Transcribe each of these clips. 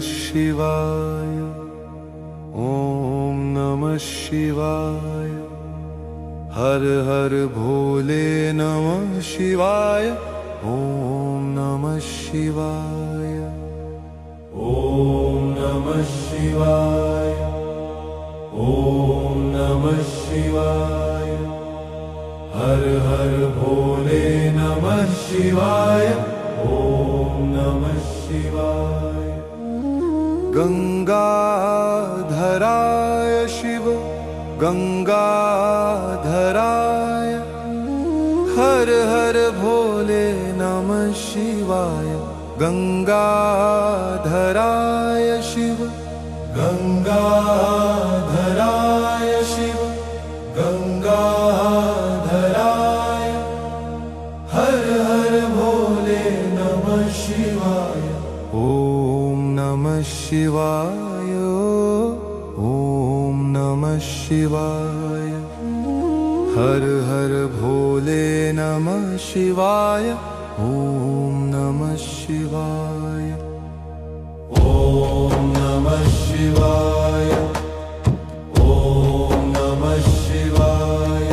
शिवाय। ओम नमः शिवाय। हर हर भोले नमः शिवाय। ओम नमः शिवाय। ओम नमः शिवाय। ओम नमः शिवाय। हर हर भोले नमः शिवाय। ओम नमः शिवाय। गंगाधराय शिव गंगाधराय। हर हर भोले नमः शिवाय। गंगाधराय शिव गंगाधराय शिव गंगाधराय। हर हर भोले नमः शिवाय। ओम नमः शिवाय। ओम नमः शिवाय। हर हर भोले नमः शिवाय। ओम नमः शिवाय। ओम नमः शिवाय। ओम नमः शिवाय।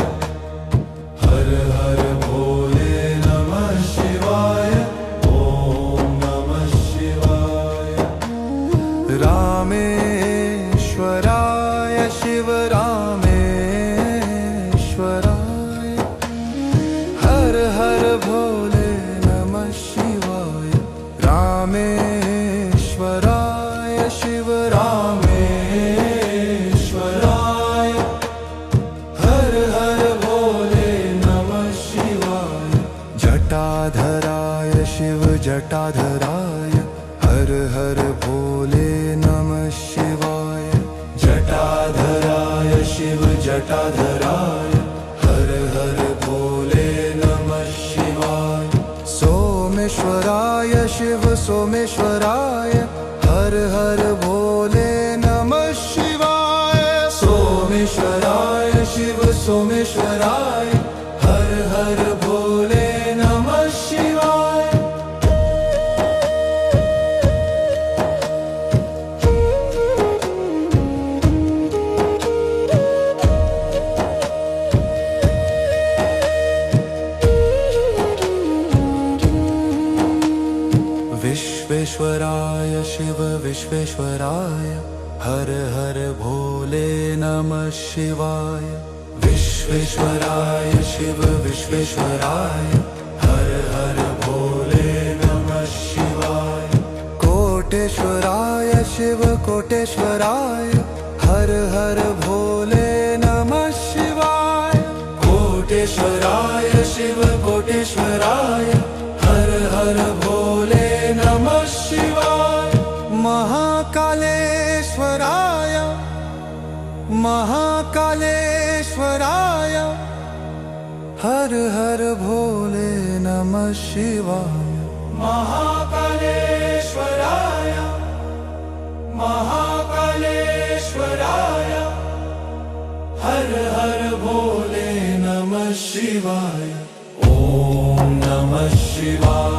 हर हर भोले नमः शिवाय। ओम नमः शिवाय। रामेश्वराय शिव रामेश्वराय। हर हर भोले नमः शिवाय। रामेश्वराय शिव रामेश्वराय। हर हर भोले नमः शिवाय। जटाधराय शिव जटाधराय। हर हर भोले नमः शिवाय। जटाधराय शिव जटाधराय। हर हर भोले नमः शिवाय। सोमेश्वराय शिव सोमेश्वराय। हर हर भोले नमः शिवाय। सोमेश्वराय शिव सोमेश्वराय। हर हर भोले नमः शिवाय। विश्वेश्वराय शिव विश्वेश्वराय। हर हर भोले नमः शिवाय। विश्वेश्वराय शिव विश्वेश्वराय। हर हर भोले नमः शिवाय। कोटेश्वराय शिव कोटेश्वराय। हर हर भोले नमः शिवाय। कोटेश्वराय शिव कोटेश्वराय। हर हर भोले नमः शिवाय। महाकालेश्वराय महाकालेश्वराय। हर हर भोले नमः शिवाय। महाकालेश्वराय महाकालेश्वराय। हर हर भोले नमः शिवाय। ओम नमः शिवाय।